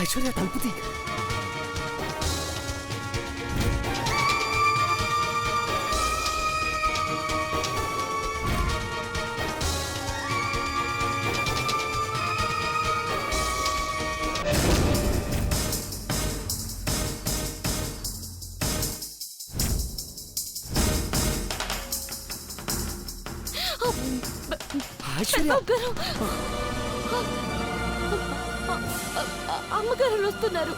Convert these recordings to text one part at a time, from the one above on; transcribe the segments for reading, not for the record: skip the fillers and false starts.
ఐశ్వర్య తలుపుతి. అమ్మగారు వస్తున్నారు.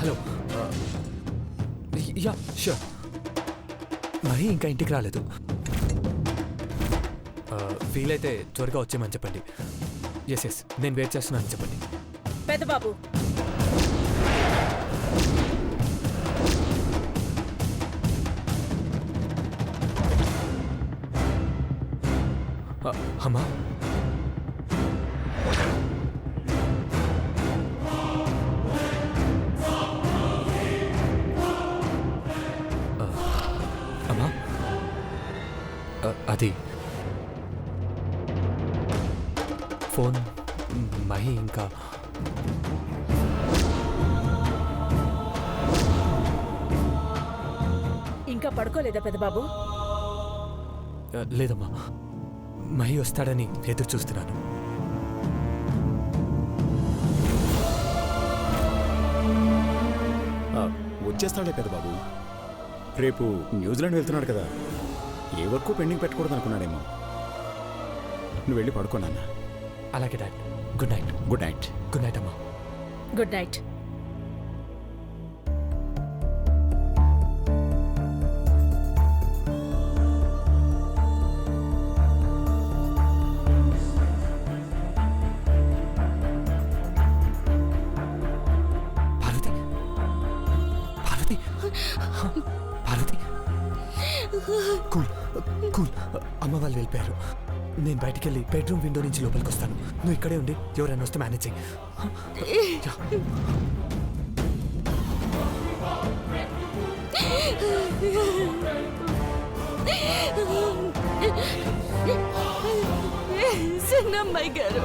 Hello, yeah sure. Mahi ఇంకా ఇంటికి రాలేదు. వీలైతే త్వరగా వచ్చేయమని చెప్పండి. ఎస్ నేను వెయిట్ చేస్తున్నానని చెప్పండి. పెద్దబాబు, అమ్మా, అమ్మా, అది ఫోన్ మహి ఇంకా ఇంకా పడుకోలేదా పెద్దబాబు? లేదమ్మా, మహి వస్తాడని ఎదురు చూస్తున్నాను. వచ్చేస్తాడే పెద్దబాబు. రేపు న్యూజిలాండ్ వెళ్తున్నాడు కదా, ఏ వర్క్ పెండింగ్ పెట్టకూడదు అనుకున్నాడేమో. నువ్వు వెళ్ళి పడుకోనన్నా. అలాగే dad. Good night. Good night. Good night అమ్మా. Good night. Parvati, Parvati, Parvati, cool cool. అమ్మ వాళ్ళు వెళ్ళిపోయారు. నేను బయటికి వెళ్ళి బెడ్రూమ్ విండో నుంచి లోపలికి వస్తాను. నువ్వు ఇక్కడే ఉండి ఎవరైనా వస్తే మేనేజ్ చెయ్యి. చిన్నమ్మాయి గారు,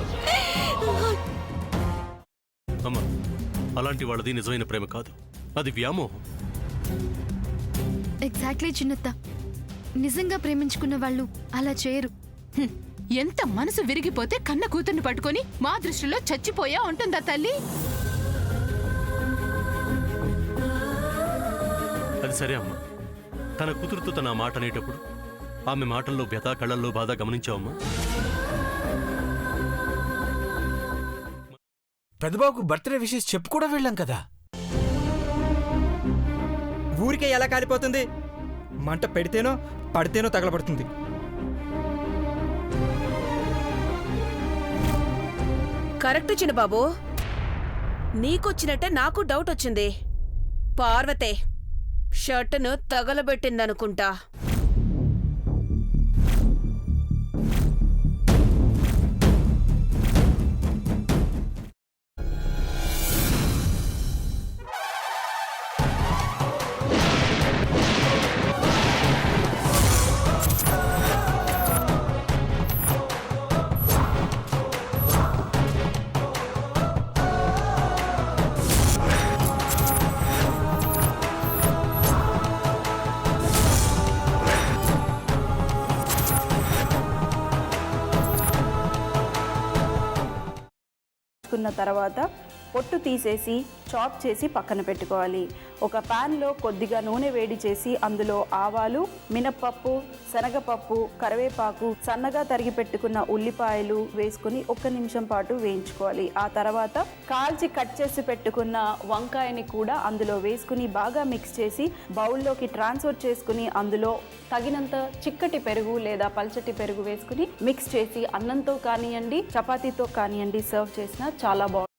అమ్మ, అలాంటి వాళ్ళది నిజమైన ప్రేమ కాదు, అది వ్యామోహం. ఎగ్జాక్ట్లీ చిన్నత్త. నిజంగా ప్రేమించుకున్న వాళ్ళు అలా చేయరు. ఎంత మనసు విరిగిపోతే కన్న కూతుర్ని పట్టుకొని మా దృష్టిలో చచ్చిపోయా ఉంటుందా తల్లి? అది సరే అమ్మా, తన కూతురుతో తన మాట అనేటప్పుడు ఆమె మాటల్లో వ్యథ, కళ్ళల్లో బాధ గమనించావమ్మా? పెద్దబాబుకు బర్త్డే విషెస్ చెప్పు కూడా వెళ్ళాం కదా. ఊరికే ఎలా కాలిపోతుంది? మంట పెడితేనో పడితేనో తగలబడుతుంది. కరెక్ట్ చిన్నబాబు. నీకొచ్చినట్టే నాకు డౌట్ వచ్చింది. పార్వతే షర్టును తగలబెట్టిందనుకుంటా. తర్వాత పొట్టు తీసేసి చాప్ చేసి పక్కన పెట్టుకోవాలి. ఒక ప్యాన్లో కొద్దిగా నూనె వేడి చేసి అందులో ఆవాలు, మినప్పప్పు, శనగపప్పు, కరివేపాకు, సన్నగా తరిగి పెట్టుకున్న ఉల్లిపాయలు వేసుకుని 1 నిమిషం పాటు వేయించుకోవాలి. ఆ తర్వాత కాల్చి కట్ చేసి పెట్టుకున్న వంకాయని కూడా అందులో వేసుకుని బాగా మిక్స్ చేసి బౌల్లోకి ట్రాన్స్ఫర్ చేసుకుని అందులో తగినంత చిక్కటి పెరుగు లేదా పల్చటి పెరుగు వేసుకుని మిక్స్ చేసి అన్నంతో కానివ్వండి, చపాతీతో కానివ్వండి సర్వ్ చేసినా చాలా బాగుంటుంది.